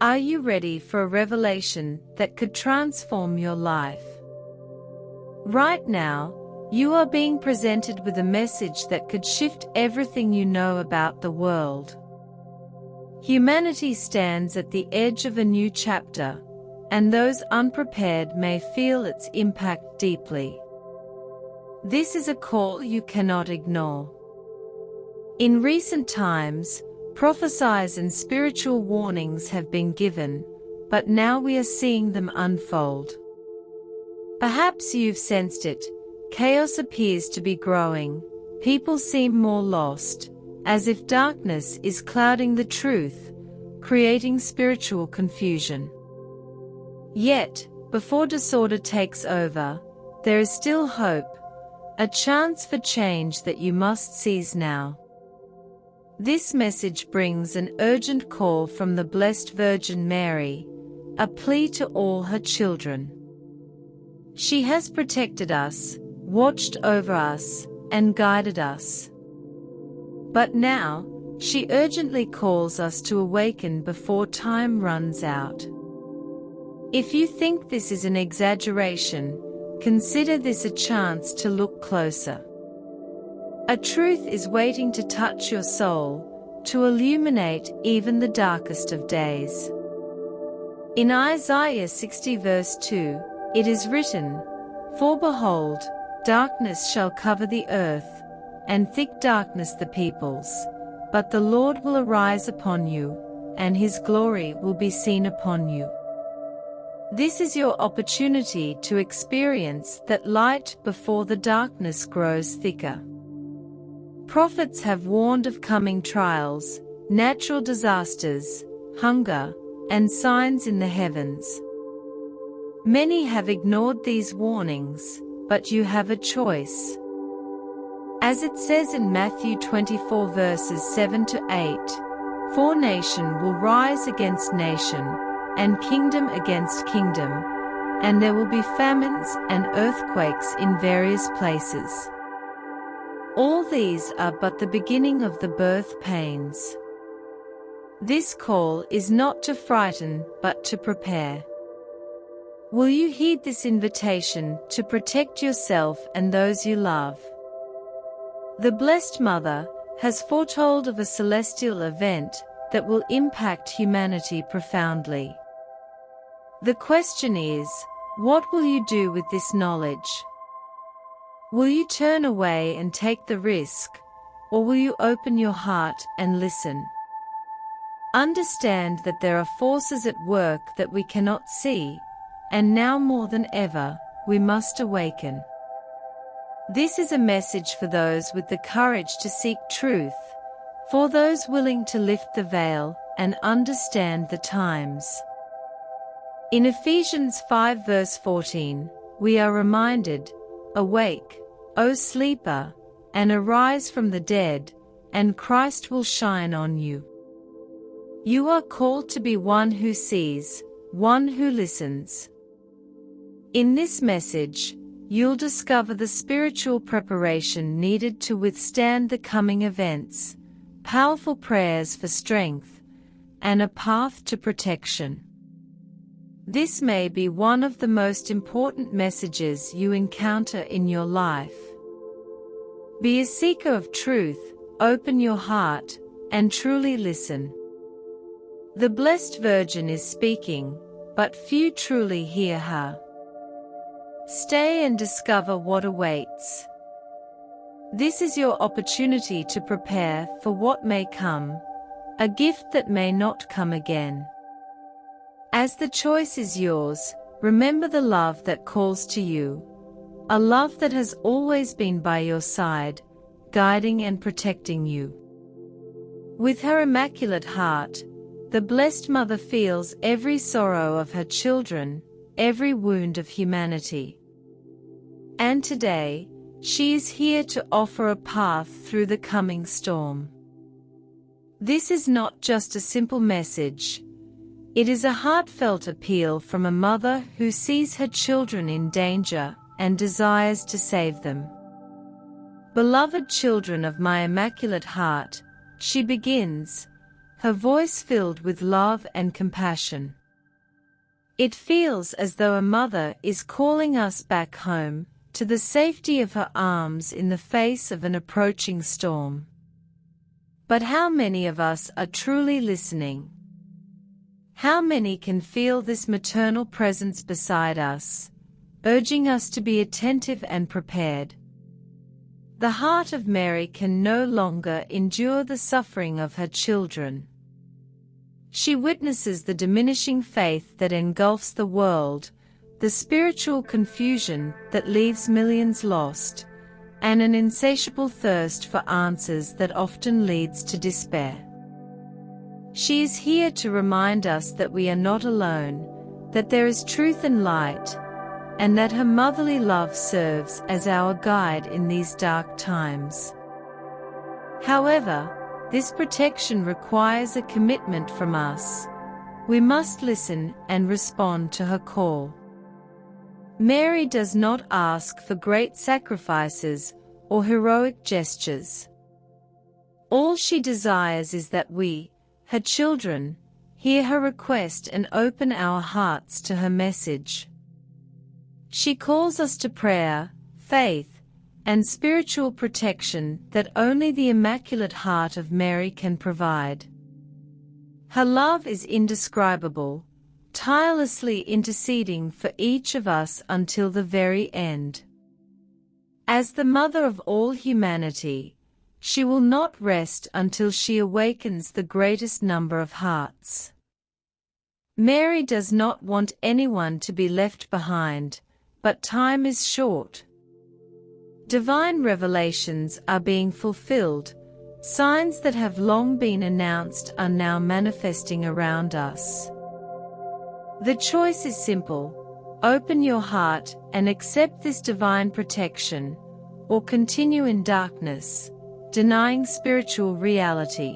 Are you ready for a revelation that could transform your life? Right now, you are being presented with a message that could shift everything you know about the world. Humanity stands at the edge of a new chapter, and those unprepared may feel its impact deeply. This is a call you cannot ignore. In recent times, prophecies and spiritual warnings have been given, but now we are seeing them unfold. Perhaps you've sensed it. Chaos appears to be growing. People seem more lost, as if darkness is clouding the truth, creating spiritual confusion. Yet, before disorder takes over, there is still hope, a chance for change that you must seize now. This message brings an urgent call from the Blessed Virgin Mary, a plea to all her children. She has protected us, watched over us, and guided us. But now, she urgently calls us to awaken before time runs out. If you think this is an exaggeration, consider this a chance to look closer. A truth is waiting to touch your soul, to illuminate even the darkest of days. In Isaiah 60 verse 2, it is written, "For behold, darkness shall cover the earth, and thick darkness the peoples. But the Lord will arise upon you, and his glory will be seen upon you." This is your opportunity to experience that light before the darkness grows thicker. Prophets have warned of coming trials, natural disasters, hunger, and signs in the heavens. Many have ignored these warnings, but you have a choice. As it says in Matthew 24 verses 7 to 8, "For nation will rise against nation, and kingdom against kingdom, and there will be famines and earthquakes in various places. All these are but the beginning of the birth pains." This call is not to frighten, but to prepare. Will you heed this invitation to protect yourself and those you love? The Blessed Mother has foretold of a celestial event that will impact humanity profoundly. The question is, what will you do with this knowledge? Will you turn away and take the risk, or will you open your heart and listen? Understand that there are forces at work that we cannot see, and now more than ever, we must awaken. This is a message for those with the courage to seek truth, for those willing to lift the veil and understand the times. In Ephesians 5 verse 14, we are reminded, "Awake, O sleeper, and arise from the dead, and Christ will shine on you." You are called to be one who sees, one who listens. In this message, you'll discover the spiritual preparation needed to withstand the coming events, powerful prayers for strength, and a path to protection. This may be one of the most important messages you encounter in your life. Be a seeker of truth, open your heart, and truly listen. The Blessed Virgin is speaking, but few truly hear her. Stay and discover what awaits. This is your opportunity to prepare for what may come, a gift that may not come again. As the choice is yours, remember the love that calls to you, a love that has always been by your side, guiding and protecting you. With her immaculate heart, the Blessed Mother feels every sorrow of her children, every wound of humanity. And today, she is here to offer a path through the coming storm. This is not just a simple message. It is a heartfelt appeal from a mother who sees her children in danger and desires to save them. "Beloved children of my Immaculate Heart," she begins, her voice filled with love and compassion. It feels as though a mother is calling us back home, to the safety of her arms in the face of an approaching storm. But how many of us are truly listening? How many can feel this maternal presence beside us, urging us to be attentive and prepared? The heart of Mary can no longer endure the suffering of her children. She witnesses the diminishing faith that engulfs the world, the spiritual confusion that leaves millions lost, and an insatiable thirst for answers that often leads to despair. She is here to remind us that we are not alone, that there is truth and light, and that her motherly love serves as our guide in these dark times. However, this protection requires a commitment from us. We must listen and respond to her call. Mary does not ask for great sacrifices or heroic gestures. All she desires is that we, her children, hear her request and open our hearts to her message. She calls us to prayer, faith, and spiritual protection that only the Immaculate Heart of Mary can provide. Her love is indescribable, tirelessly interceding for each of us until the very end. As the mother of all humanity, she will not rest until she awakens the greatest number of hearts. Mary does not want anyone to be left behind, but time is short. Divine revelations are being fulfilled, signs that have long been announced are now manifesting around us. The choice is simple: open your heart and accept this divine protection, or continue in darkness, denying spiritual reality.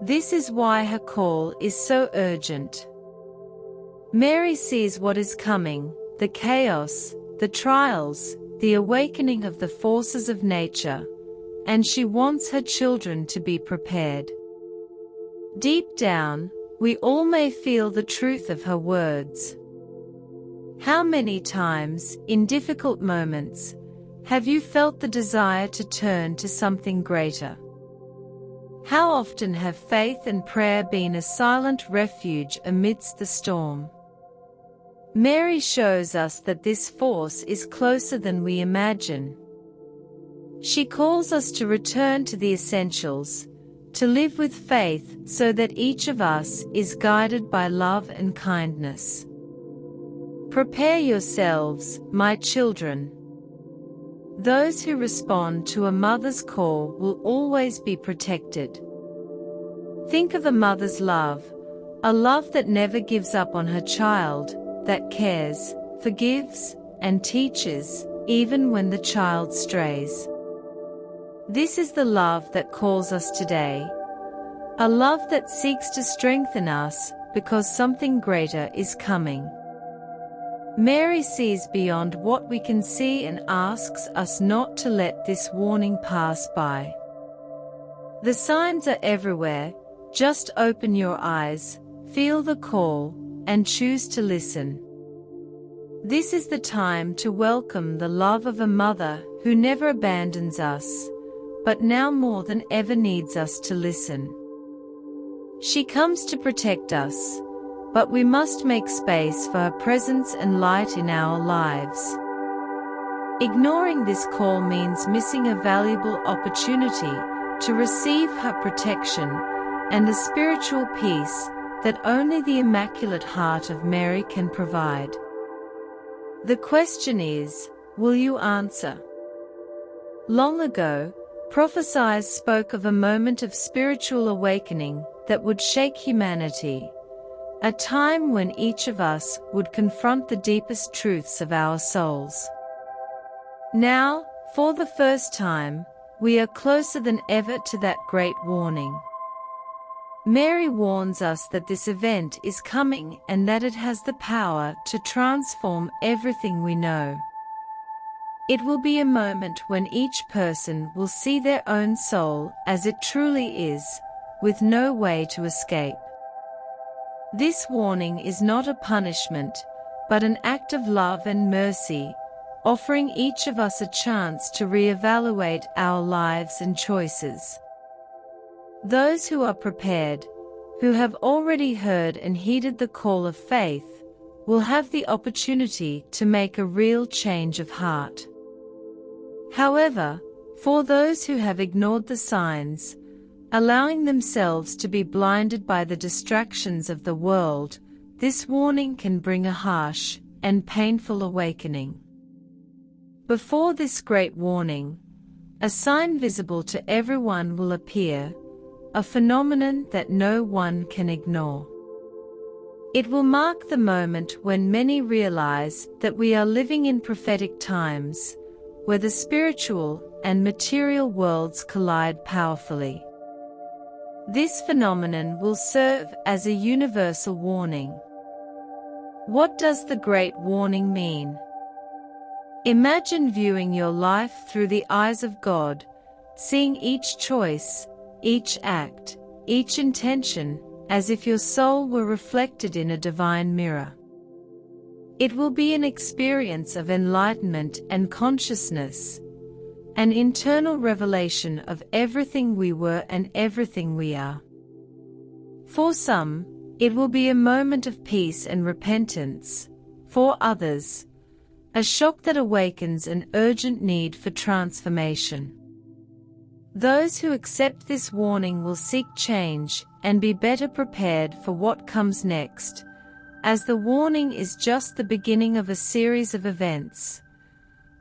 This is why her call is so urgent. Mary sees what is coming, the chaos, the trials, the awakening of the forces of nature, and she wants her children to be prepared. Deep down, we all may feel the truth of her words. How many times, in difficult moments, have you felt the desire to turn to something greater? How often have faith and prayer been a silent refuge amidst the storm? Mary shows us that this force is closer than we imagine. She calls us to return to the essentials, to live with faith so that each of us is guided by love and kindness. Prepare yourselves, my children. Those who respond to a mother's call will always be protected. Think of a mother's love, a love that never gives up on her child, that cares, forgives, and teaches, even when the child strays. This is the love that calls us today, a love that seeks to strengthen us because something greater is coming. Mary sees beyond what we can see and asks us not to let this warning pass by. The signs are everywhere, just open your eyes, feel the call, and choose to listen. This is the time to welcome the love of a mother who never abandons us, but now more than ever needs us to listen. She comes to protect us, but we must make space for her presence and light in our lives. Ignoring this call means missing a valuable opportunity to receive her protection and the spiritual peace that only the Immaculate Heart of Mary can provide. The question is, will you answer? Long ago, prophesiers spoke of a moment of spiritual awakening that would shake humanity, a time when each of us would confront the deepest truths of our souls. Now, for the first time, we are closer than ever to that great warning. Mary warns us that this event is coming and that it has the power to transform everything we know. It will be a moment when each person will see their own soul as it truly is, with no way to escape. This warning is not a punishment, but an act of love and mercy, offering each of us a chance to reevaluate our lives and choices. Those who are prepared, who have already heard and heeded the call of faith, will have the opportunity to make a real change of heart. However, for those who have ignored the signs, allowing themselves to be blinded by the distractions of the world, this warning can bring a harsh and painful awakening. Before this great warning, a sign visible to everyone will appear, a phenomenon that no one can ignore. It will mark the moment when many realize that we are living in prophetic times, where the spiritual and material worlds collide powerfully. This phenomenon will serve as a universal warning. What does the Great Warning mean? Imagine viewing your life through the eyes of God, seeing each choice, each act, each intention, as if your soul were reflected in a divine mirror. It will be an experience of enlightenment and consciousness, an internal revelation of everything we were and everything we are. For some, it will be a moment of peace and repentance. For others, a shock that awakens an urgent need for transformation. Those who accept this warning will seek change and be better prepared for what comes next, as the warning is just the beginning of a series of events,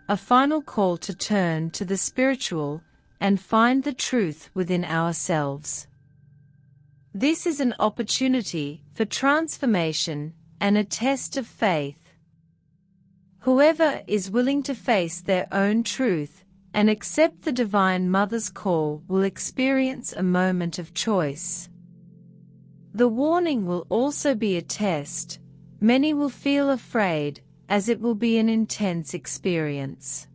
a final call to turn to the spiritual and find the truth within ourselves. This is an opportunity for transformation and a test of faith. Whoever is willing to face their own truth and accept the Divine Mother's call will experience a moment of choice. The warning will also be a test. Many will feel afraid, as it will be an intense experience.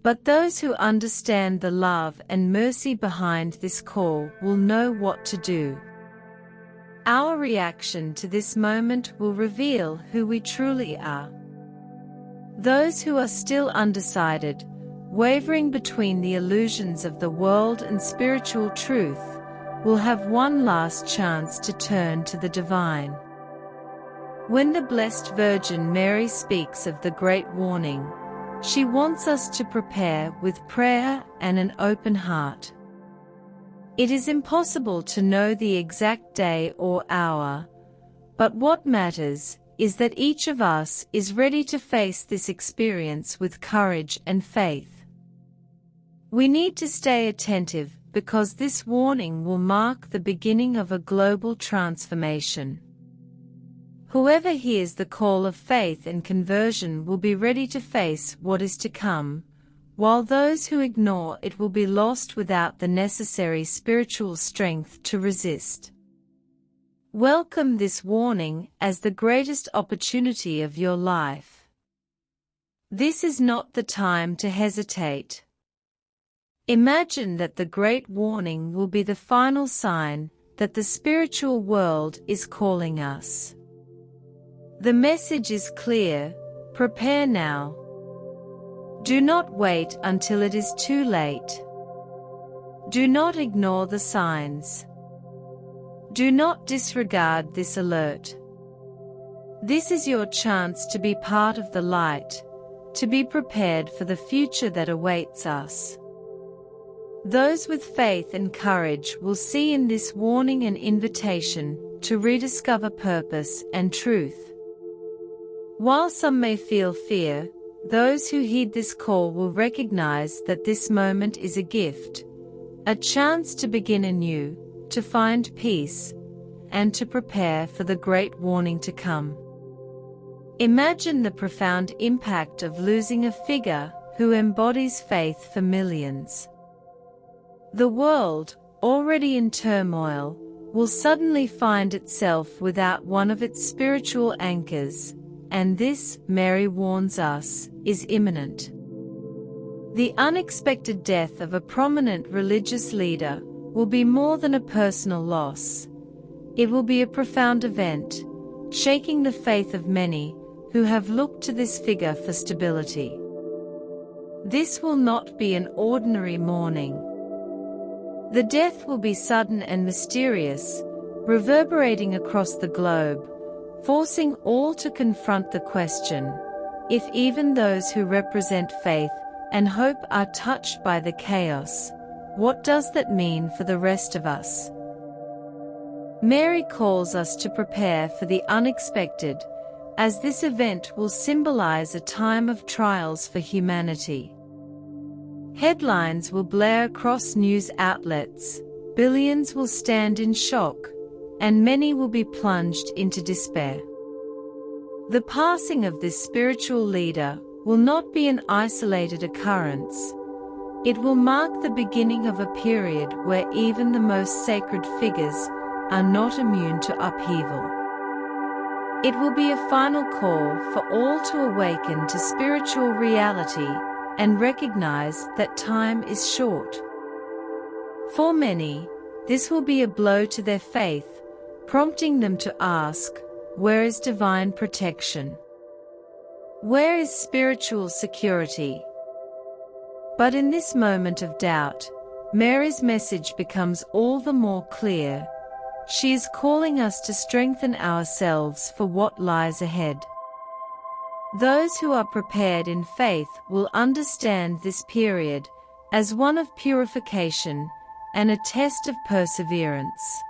But those who understand the love and mercy behind this call will know what to do. Our reaction to this moment will reveal who we truly are. Those who are still undecided, wavering between the illusions of the world and spiritual truth, will have one last chance to turn to the divine. When the Blessed Virgin Mary speaks of the Great Warning, she wants us to prepare with prayer and an open heart. It is impossible to know the exact day or hour, but what matters is that each of us is ready to face this experience with courage and faith. We need to stay attentive because this warning will mark the beginning of a global transformation. Whoever hears the call of faith and conversion will be ready to face what is to come, while those who ignore it will be lost without the necessary spiritual strength to resist. Welcome this warning as the greatest opportunity of your life. This is not the time to hesitate. Imagine that the Great Warning will be the final sign that the spiritual world is calling us. The message is clear: prepare now. Do not wait until it is too late. Do not ignore the signs. Do not disregard this alert. This is your chance to be part of the light, to be prepared for the future that awaits us. Those with faith and courage will see in this warning an invitation to rediscover purpose and truth. While some may feel fear, those who heed this call will recognize that this moment is a gift, a chance to begin anew, to find peace, and to prepare for the great warning to come. Imagine the profound impact of losing a figure who embodies faith for millions. The world, already in turmoil, will suddenly find itself without one of its spiritual anchors, and this, Mary warns us, is imminent. The unexpected death of a prominent religious leader, will be more than a personal loss. It will be a profound event, shaking the faith of many who have looked to this figure for stability. This will not be an ordinary mourning. The death will be sudden and mysterious, reverberating across the globe, forcing all to confront the question, if even those who represent faith and hope are touched by the chaos, what does that mean for the rest of us? Mary calls us to prepare for the unexpected, as this event will symbolize a time of trials for humanity. Headlines will blare across news outlets, billions will stand in shock, and many will be plunged into despair. The passing of this spiritual leader will not be an isolated occurrence. It will mark the beginning of a period where even the most sacred figures are not immune to upheaval. It will be a final call for all to awaken to spiritual reality and recognize that time is short. For many, this will be a blow to their faith, prompting them to ask, where is divine protection? Where is spiritual security? But in this moment of doubt, Mary's message becomes all the more clear. She is calling us to strengthen ourselves for what lies ahead. Those who are prepared in faith will understand this period as one of purification and a test of perseverance.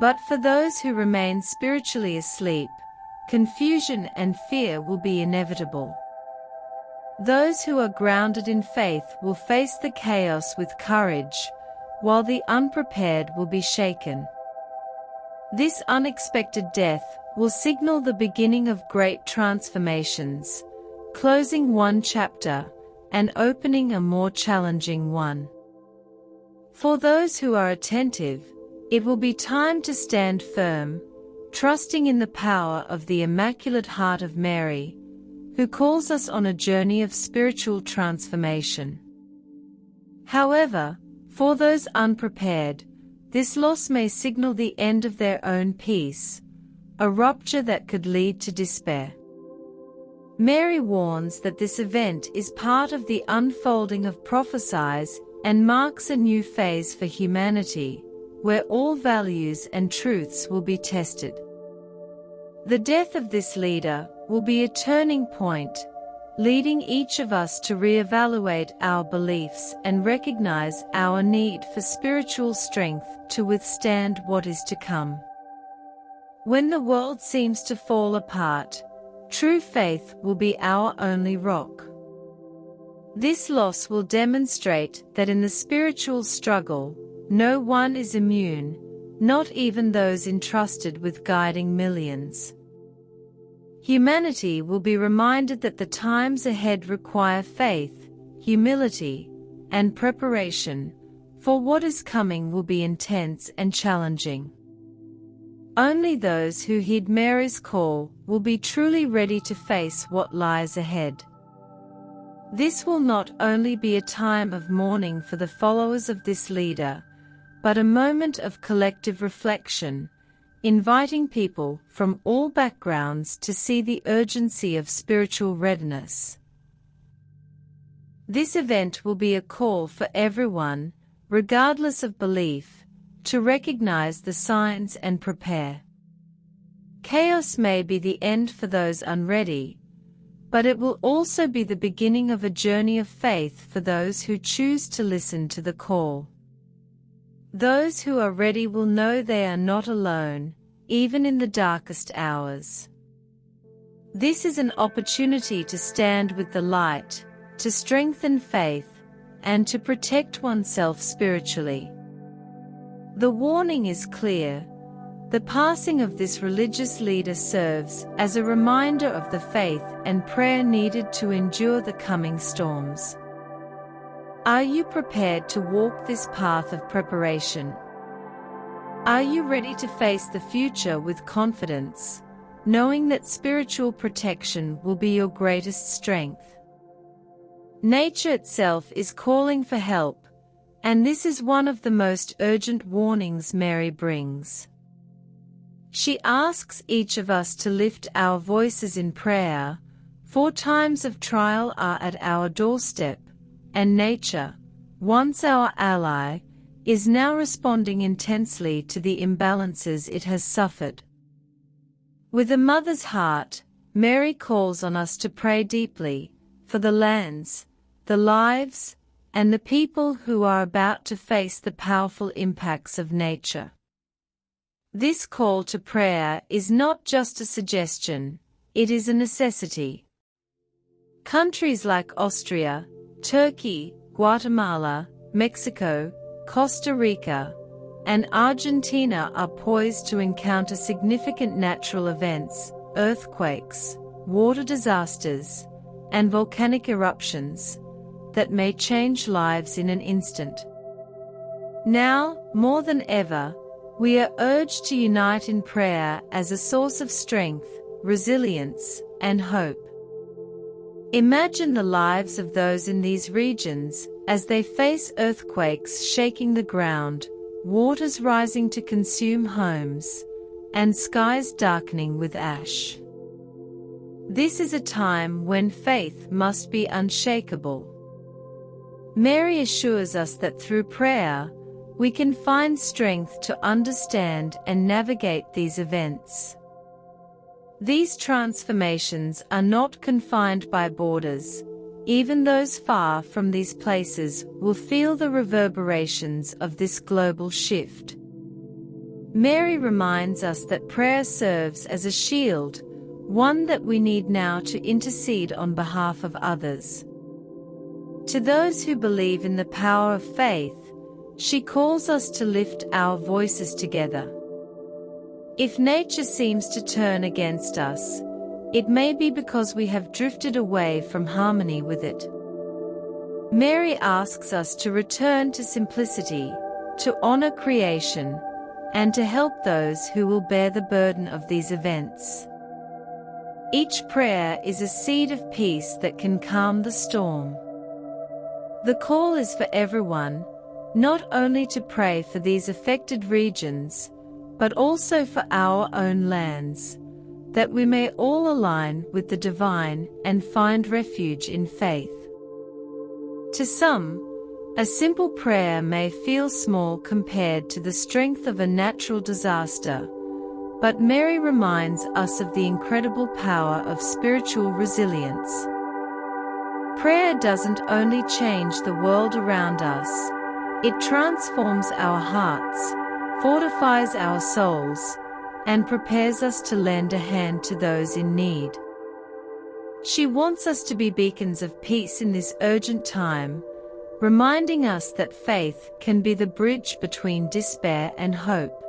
But for those who remain spiritually asleep, confusion and fear will be inevitable. Those who are grounded in faith will face the chaos with courage, while the unprepared will be shaken. This unexpected death will signal the beginning of great transformations, closing one chapter and opening a more challenging one. For those who are attentive, it will be time to stand firm, trusting in the power of the Immaculate Heart of Mary, who calls us on a journey of spiritual transformation. However, for those unprepared, this loss may signal the end of their own peace, a rupture that could lead to despair. Mary warns that this event is part of the unfolding of prophecies and marks a new phase for humanity, where all values and truths will be tested. The death of this leader will be a turning point, leading each of us to reevaluate our beliefs and recognize our need for spiritual strength to withstand what is to come. When the world seems to fall apart, true faith will be our only rock. This loss will demonstrate that in the spiritual struggle, no one is immune, not even those entrusted with guiding millions. Humanity will be reminded that the times ahead require faith, humility, and preparation, for what is coming will be intense and challenging. Only those who heed Mary's call will be truly ready to face what lies ahead. This will not only be a time of mourning for the followers of this leader, but a moment of collective reflection, inviting people from all backgrounds to see the urgency of spiritual readiness. This event will be a call for everyone, regardless of belief, to recognize the signs and prepare. Chaos may be the end for those unready, but it will also be the beginning of a journey of faith for those who choose to listen to the call. Those who are ready will know they are not alone, even in the darkest hours. This is an opportunity to stand with the light, to strengthen faith, and to protect oneself spiritually. The warning is clear. The passing of this religious leader serves as a reminder of the faith and prayer needed to endure the coming storms. Are you prepared to walk this path of preparation? Are you ready to face the future with confidence, knowing that spiritual protection will be your greatest strength? Nature itself is calling for help, And this is one of the most urgent warnings Mary brings. She asks each of us to lift our voices in prayer, for times of trial are at our doorstep, and nature, once our ally, is now responding intensely to the imbalances it has suffered. With a mother's heart, Mary calls on us to pray deeply, for the lands, the lives, and the people who are about to face the powerful impacts of nature. This call to prayer is not just a suggestion, it is a necessity. Countries like Austria, Turkey, Guatemala, Mexico, Costa Rica, and Argentina are poised to encounter significant natural events, earthquakes, water disasters, and volcanic eruptions that may change lives in an instant. Now, more than ever, we are urged to unite in prayer as a source of strength, resilience, and hope. Imagine the lives of those in these regions as they face earthquakes shaking the ground, waters rising to consume homes, and skies darkening with ash. This is a time when faith must be unshakable. Mary assures us that through prayer, we can find strength to understand and navigate these events. These transformations are not confined by borders. Even those far from these places will feel the reverberations of this global shift. Mary reminds us that prayer serves as a shield, one that we need now to intercede on behalf of others. To those who believe in the power of faith, she calls us to lift our voices together. If nature seems to turn against us, it may be because we have drifted away from harmony with it. Mary asks us to return to simplicity, to honor creation, and to help those who will bear the burden of these events. Each prayer is a seed of peace that can calm the storm. The call is for everyone, not only to pray for these affected regions, but also for our own lands, that we may all align with the divine and find refuge in faith. To some, a simple prayer may feel small compared to the strength of a natural disaster, but Mary reminds us of the incredible power of spiritual resilience. Prayer doesn't only change the world around us, it transforms our hearts, fortifies our souls, and prepares us to lend a hand to those in need. She wants us to be beacons of peace in this urgent time, reminding us that faith can be the bridge between despair and hope.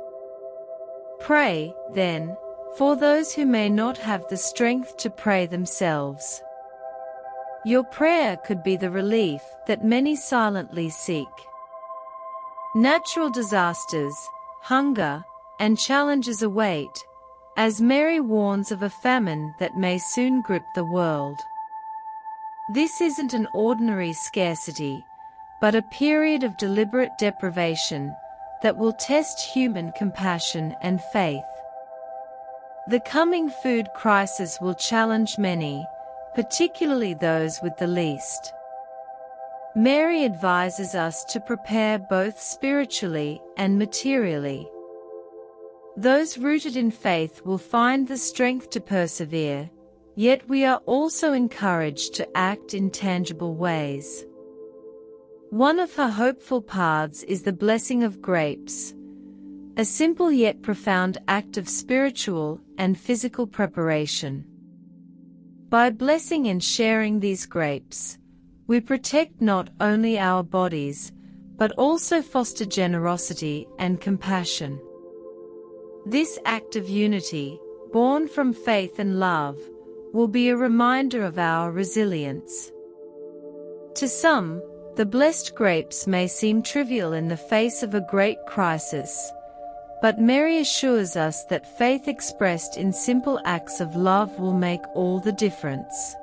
Pray, then, for those who may not have the strength to pray themselves. Your prayer could be the relief that many silently seek. Natural disasters, hunger, and challenges await, as Mary warns of a famine that may soon grip the world. This isn't an ordinary scarcity, but a period of deliberate deprivation that will test human compassion and faith. The coming food crisis will challenge many, particularly those with the least. Mary advises us to prepare both spiritually and materially. Those rooted in faith will find the strength to persevere, yet we are also encouraged to act in tangible ways. One of her hopeful paths is the blessing of grapes, a simple yet profound act of spiritual and physical preparation. By blessing and sharing these grapes, we protect not only our bodies, but also foster generosity and compassion. This act of unity, born from faith and love, will be a reminder of our resilience. To some, the blessed grapes may seem trivial in the face of a great crisis, but Mary assures us that faith expressed in simple acts of love will make all the difference.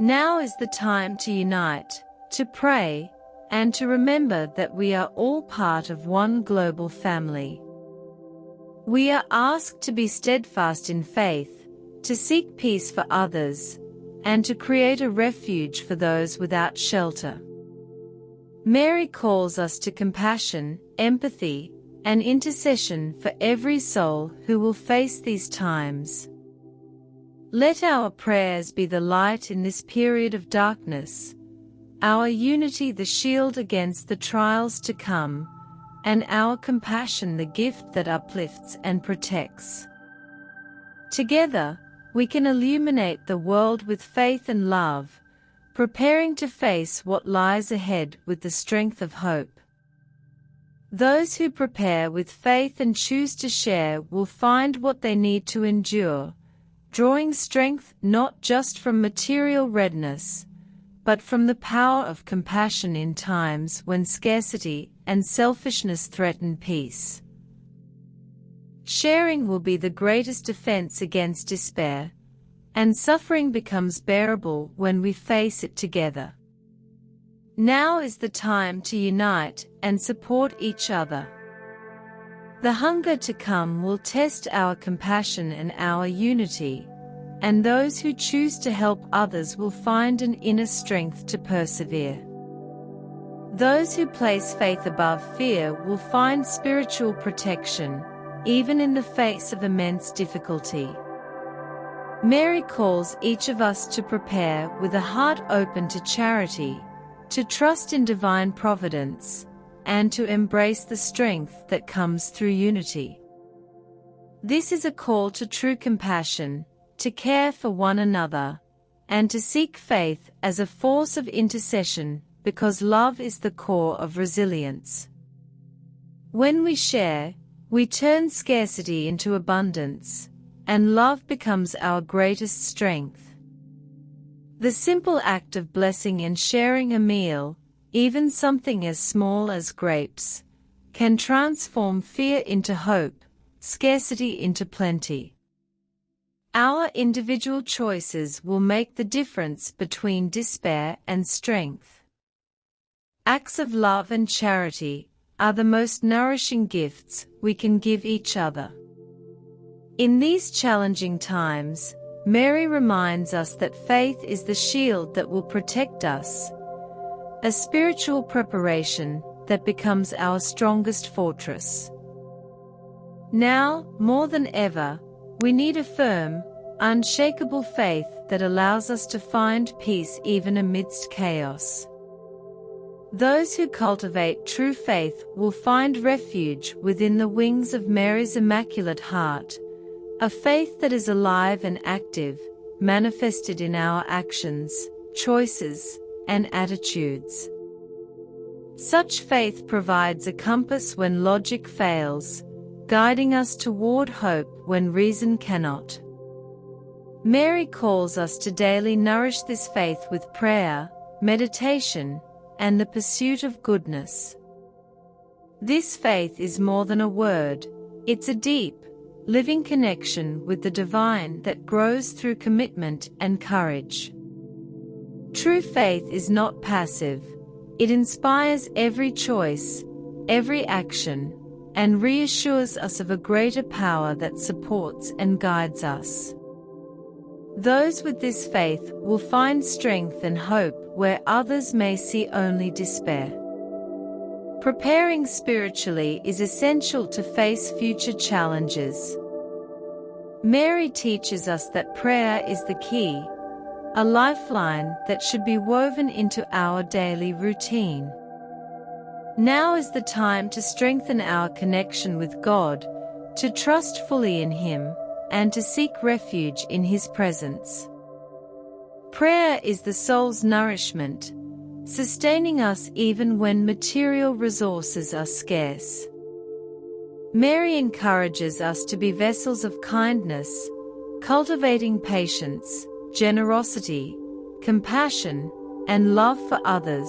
Now is the time to unite, to pray, and to remember that we are all part of one global family. We are asked to be steadfast in faith, to seek peace for others, and to create a refuge for those without shelter. Mary calls us to compassion, empathy, and intercession for every soul who will face these times. Let our prayers be the light in this period of darkness, our unity the shield against the trials to come, and our compassion the gift that uplifts and protects. Together, we can illuminate the world with faith and love, preparing to face what lies ahead with the strength of hope. Those who prepare with faith and choose to share will find what they need to endure, drawing strength not just from material readiness, but from the power of compassion in times when scarcity and selfishness threaten peace. Sharing will be the greatest defense against despair, and suffering becomes bearable when we face it together. Now is the time to unite and support each other. The hunger to come will test our compassion and our unity, and those who choose to help others will find an inner strength to persevere. Those who place faith above fear will find spiritual protection, even in the face of immense difficulty. Mary calls each of us to prepare with a heart open to charity, to trust in divine providence, and to embrace the strength that comes through unity. This is a call to true compassion, to care for one another, and to seek faith as a force of intercession, because love is the core of resilience. When we share, we turn scarcity into abundance, and love becomes our greatest strength. The simple act of blessing and sharing a meal, even something as small as grapes, can transform fear into hope, scarcity into plenty. Our individual choices will make the difference between despair and strength. Acts of love and charity are the most nourishing gifts we can give each other. In these challenging times, Mary reminds us that faith is the shield that will protect us, a spiritual preparation that becomes our strongest fortress. Now, more than ever, we need a firm, unshakable faith that allows us to find peace even amidst chaos. Those who cultivate true faith will find refuge within the wings of Mary's Immaculate Heart, a faith that is alive and active, manifested in our actions, choices, and attitudes. Such faith provides a compass when logic fails, guiding us toward hope when reason cannot. Mary calls us to daily nourish this faith with prayer, meditation, and the pursuit of goodness. This faith is more than a word, it's a deep, living connection with the divine that grows through commitment and courage. True faith is not passive, it inspires every choice, every action, and reassures us of a greater power that supports and guides us. Those with this faith will find strength and hope where others may see only despair. Preparing spiritually is essential to face future challenges. Mary teaches us that prayer is the key, a lifeline that should be woven into our daily routine. Now is the time to strengthen our connection with God, to trust fully in Him, and to seek refuge in His presence. Prayer is the soul's nourishment, sustaining us even when material resources are scarce. Mary encourages us to be vessels of kindness, cultivating patience, generosity, compassion, and love for others,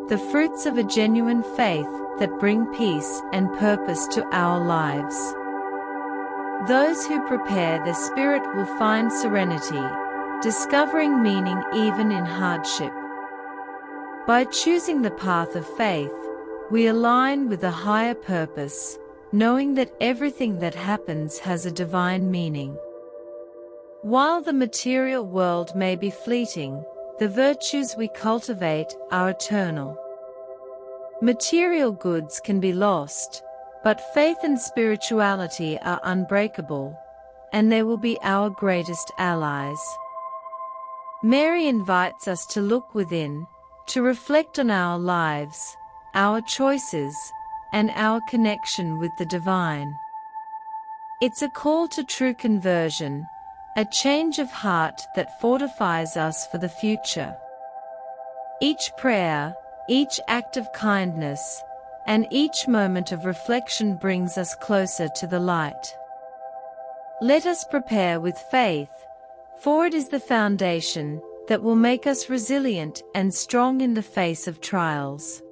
the fruits of a genuine faith that bring peace and purpose to our lives. Those who prepare their spirit will find serenity, discovering meaning even in hardship. By choosing the path of faith, we align with a higher purpose, knowing that everything that happens has a divine meaning. While the material world may be fleeting, the virtues we cultivate are eternal. Material goods can be lost, but faith and spirituality are unbreakable, and they will be our greatest allies. Mary invites us to look within, to reflect on our lives, our choices, and our connection with the divine. It's a call to true conversion, a change of heart that fortifies us for the future. Each prayer, each act of kindness, and each moment of reflection brings us closer to the light. Let us prepare with faith, for it is the foundation that will make us resilient and strong in the face of trials.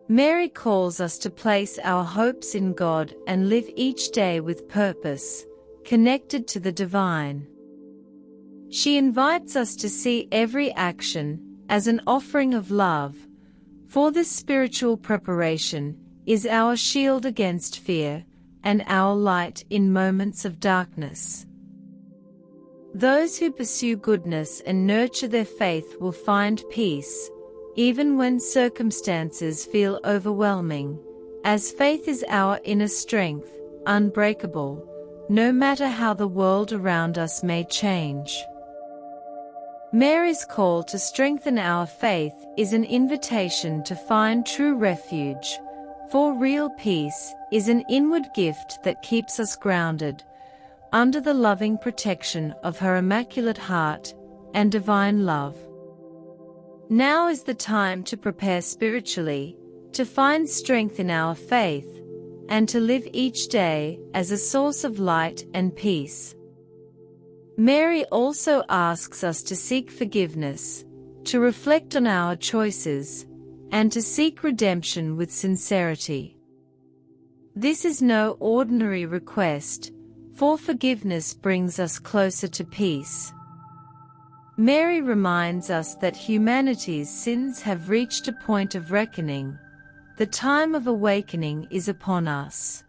Mary calls us to place our hopes in God and live each day with purpose, connected to the divine. She invites us to see every action as an offering of love, for this spiritual preparation is our shield against fear and our light in moments of darkness. Those who pursue goodness and nurture their faith will find peace, even when circumstances feel overwhelming, as faith is our inner strength, unbreakable, no matter how the world around us may change. Mary's call to strengthen our faith is an invitation to find true refuge, for real peace is an inward gift that keeps us grounded, under the loving protection of her Immaculate Heart and divine love. Now is the time to prepare spiritually, to find strength in our faith, and to live each day as a source of light and peace. Mary also asks us to seek forgiveness, to reflect on our choices, and to seek redemption with sincerity. This is no ordinary request, for forgiveness brings us closer to peace. Mary reminds us that humanity's sins have reached a point of reckoning. The time of awakening is upon us.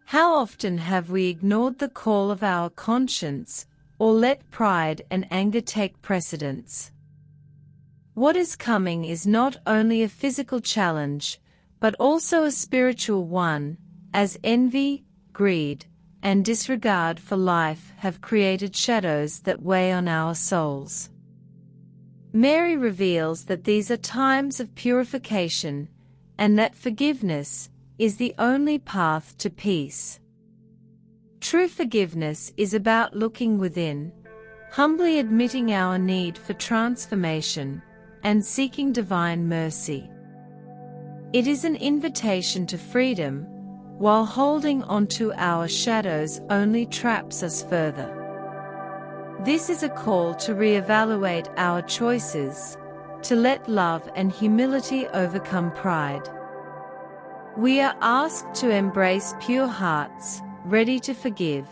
How often have we ignored the call of our conscience, or let pride and anger take precedence? What is coming is not only a physical challenge, but also a spiritual one, as envy, greed, and disregard for life have created shadows that weigh on our souls. Mary reveals that these are times of purification, and that forgiveness is the only path to peace. True forgiveness is about looking within, humbly admitting our need for transformation, and seeking divine mercy. It is an invitation to freedom, while holding onto our shadows only traps us further. This is a call to reevaluate our choices, to let love and humility overcome pride. We are asked to embrace pure hearts, ready to forgive.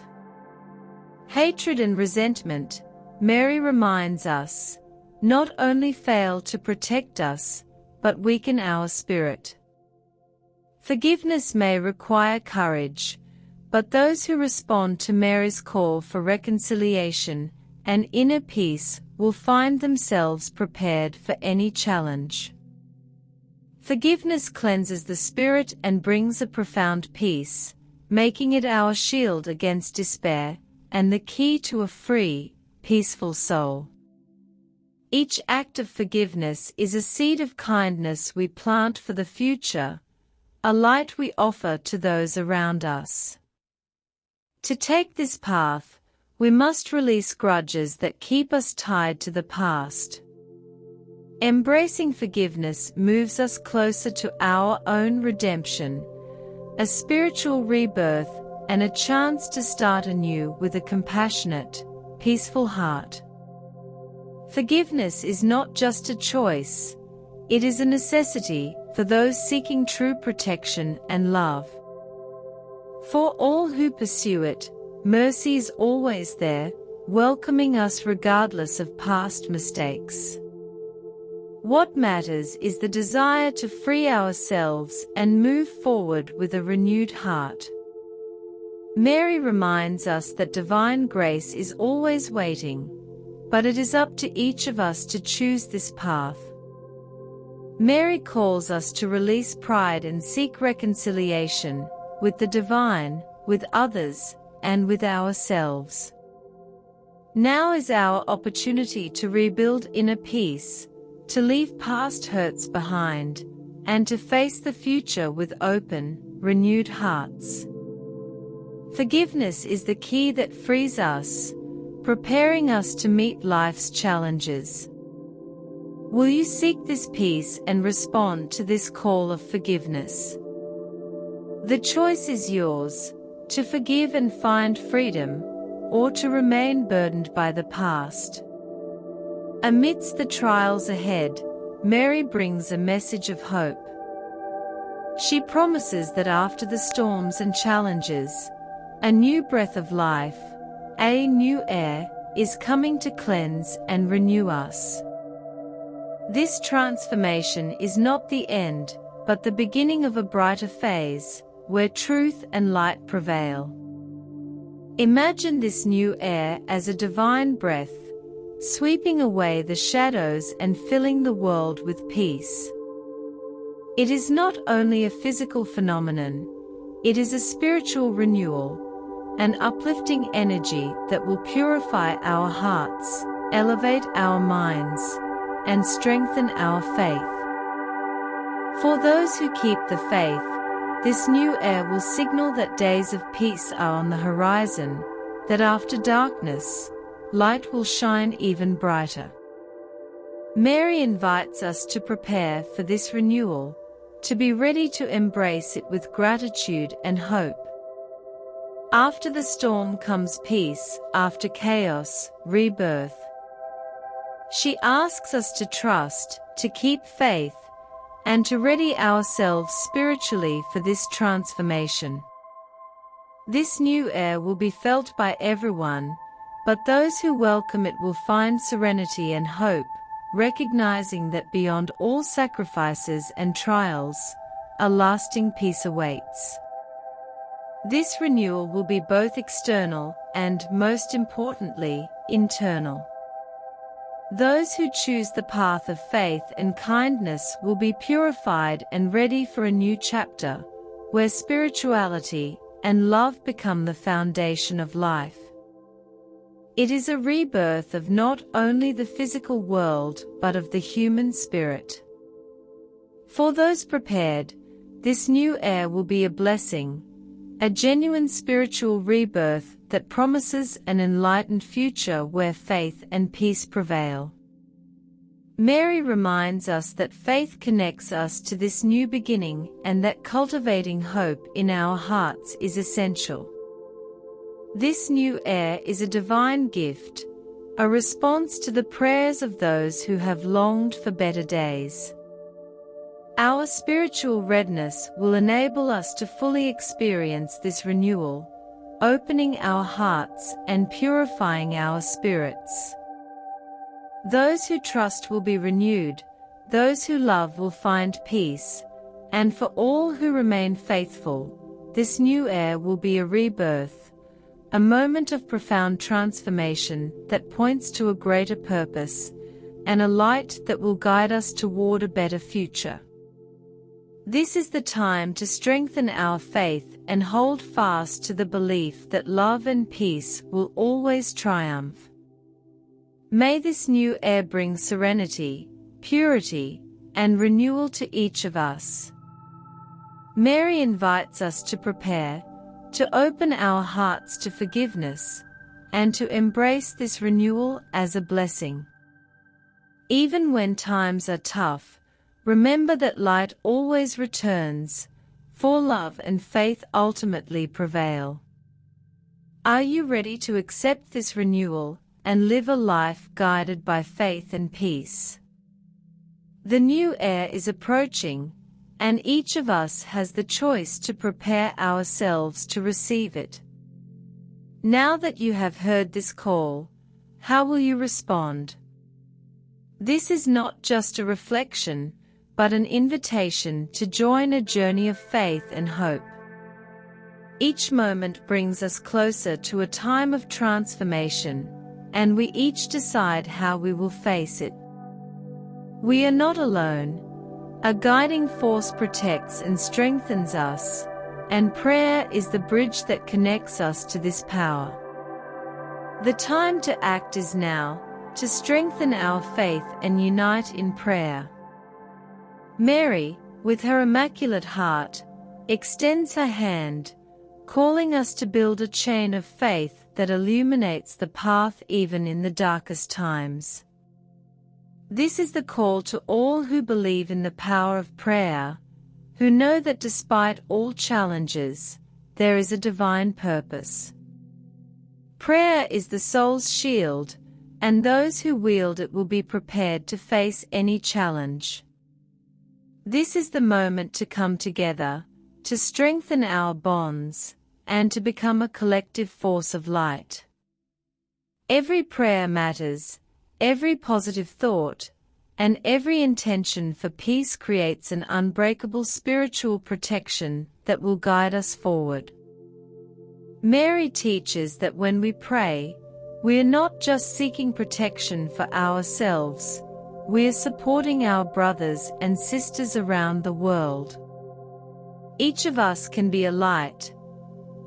Hatred and resentment, Mary reminds us, not only fail to protect us, but weaken our spirit. Forgiveness may require courage, but those who respond to Mary's call for reconciliation and inner peace will find themselves prepared for any challenge. Forgiveness cleanses the spirit and brings a profound peace, making it our shield against despair and the key to a free, peaceful soul. Each act of forgiveness is a seed of kindness we plant for the future, a light we offer to those around us. To take this path, we must release grudges that keep us tied to the past. Embracing forgiveness moves us closer to our own redemption, a spiritual rebirth, and a chance to start anew with a compassionate, peaceful heart. Forgiveness is not just a choice, it is a necessity for those seeking true protection and love. For all who pursue it, mercy is always there, welcoming us regardless of past mistakes. What matters is the desire to free ourselves and move forward with a renewed heart. Mary reminds us that divine grace is always waiting, but it is up to each of us to choose this path. Mary calls us to release pride and seek reconciliation with the divine, with others, and with ourselves. Now is our opportunity to rebuild inner peace, to leave past hurts behind, and to face the future with open, renewed hearts. Forgiveness is the key that frees us, preparing us to meet life's challenges. Will you seek this peace and respond to this call of forgiveness? The choice is yours, to forgive and find freedom, or to remain burdened by the past. Amidst the trials ahead, Mary brings a message of hope. She promises that after the storms and challenges, a new breath of life, a new air, is coming to cleanse and renew us. This transformation is not the end, but the beginning of a brighter phase, where truth and light prevail. Imagine this new air as a divine breath, sweeping away the shadows and filling the world with peace. It is not only a physical phenomenon, it is a spiritual renewal, an uplifting energy that will purify our hearts, elevate our minds, and strengthen our faith. For those who keep the faith, this new air will signal that days of peace are on the horizon, that after darkness, light will shine even brighter. Mary invites us to prepare for this renewal, to be ready to embrace it with gratitude and hope. After the storm comes peace, after chaos, rebirth. She asks us to trust, to keep faith, and to ready ourselves spiritually for this transformation. This new air will be felt by everyone, but those who welcome it will find serenity and hope, recognizing that beyond all sacrifices and trials, a lasting peace awaits. This renewal will be both external and, most importantly, internal. Those who choose the path of faith and kindness will be purified and ready for a new chapter, where spirituality and love become the foundation of life. It is a rebirth of not only the physical world but of the human spirit. For those prepared, this new air will be a blessing, a genuine spiritual rebirth that promises an enlightened future where faith and peace prevail. Mary reminds us that faith connects us to this new beginning and that cultivating hope in our hearts is essential. This new air is a divine gift, a response to the prayers of those who have longed for better days. Our spiritual readiness will enable us to fully experience this renewal, opening our hearts and purifying our spirits. Those who trust will be renewed, those who love will find peace, and for all who remain faithful, this new air will be a rebirth, a moment of profound transformation that points to a greater purpose, and a light that will guide us toward a better future. This is the time to strengthen our faith and hold fast to the belief that love and peace will always triumph. May this new air bring serenity, purity, and renewal to each of us. Mary invites us to prepare, to open our hearts to forgiveness, and to embrace this renewal as a blessing. Even when times are tough, remember that light always returns, for love and faith ultimately prevail. Are you ready to accept this renewal and live a life guided by faith and peace? The new air is approaching, and each of us has the choice to prepare ourselves to receive it. Now that you have heard this call, how will you respond? This is not just a reflection, but an invitation to join a journey of faith and hope. Each moment brings us closer to a time of transformation, and we each decide how we will face it. We are not alone. A guiding force protects and strengthens us, and prayer is the bridge that connects us to this power. The time to act is now, to strengthen our faith and unite in prayer. Mary, with her immaculate heart, extends her hand, calling us to build a chain of faith that illuminates the path even in the darkest times. This is the call to all who believe in the power of prayer, who know that despite all challenges, there is a divine purpose. Prayer is the soul's shield, and those who wield it will be prepared to face any challenge. This is the moment to come together, to strengthen our bonds, and to become a collective force of light. Every prayer matters, every positive thought, and every intention for peace creates an unbreakable spiritual protection that will guide us forward. Mary teaches that when we pray, we are not just seeking protection for ourselves, we are supporting our brothers and sisters around the world. Each of us can be a light,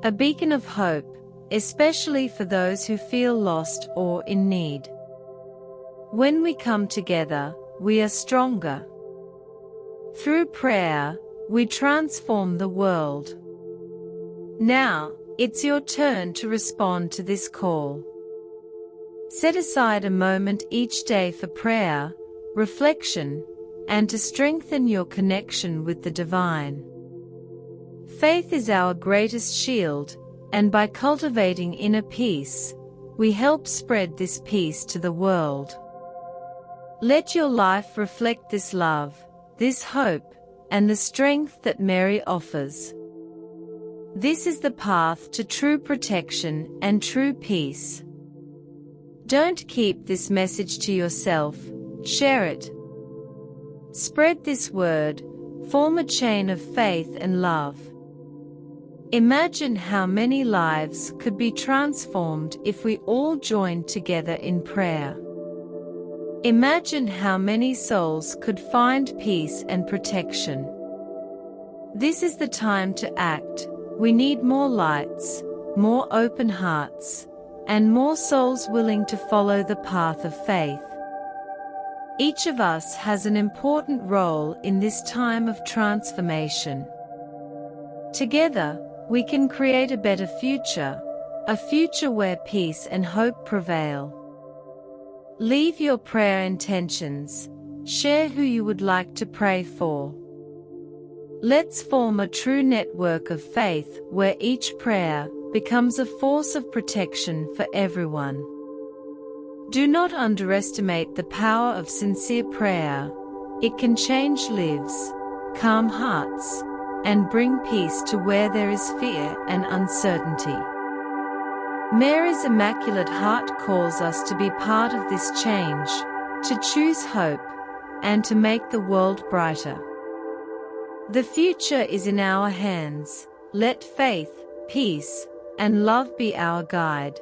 a beacon of hope, especially for those who feel lost or in need. When we come together, we are stronger. Through prayer, we transform the world. Now, it's your turn to respond to this call. Set aside a moment each day for prayer, reflection, and to strengthen your connection with the divine. Faith is our greatest shield, and by cultivating inner peace, we help spread this peace to the world. Let your life reflect this love, this hope, and the strength that Mary offers. This is the path to true protection and true peace. Don't keep this message to yourself, share it. Spread this word, form a chain of faith and love. Imagine how many lives could be transformed if we all joined together in prayer. Imagine how many souls could find peace and protection. This is the time to act. We need more lights, more open hearts, and more souls willing to follow the path of faith. Each of us has an important role in this time of transformation. Together, we can create a better future, a future where peace and hope prevail. Leave your prayer intentions, share who you would like to pray for. Let's form a true network of faith where each prayer becomes a force of protection for everyone. Do not underestimate the power of sincere prayer. It can change lives, calm hearts, and bring peace to where there is fear and uncertainty. Mary's Immaculate Heart calls us to be part of this change, to choose hope, and to make the world brighter. The future is in our hands. Let faith, peace, and love be our guide.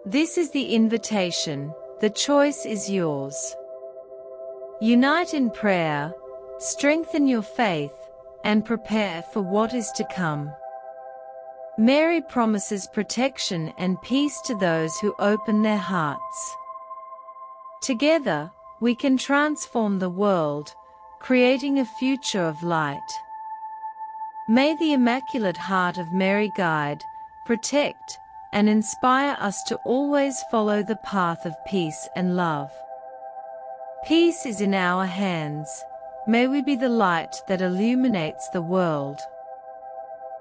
This is the invitation. The choice is yours. Unite in prayer, strengthen your faith, and prepare for what is to come. Mary promises protection and peace to those who open their hearts. Together, we can transform the world, creating a future of light. May the Immaculate Heart of Mary guide, protect, and inspire us to always follow the path of peace and love. Peace is in our hands. May we be the light that illuminates the world.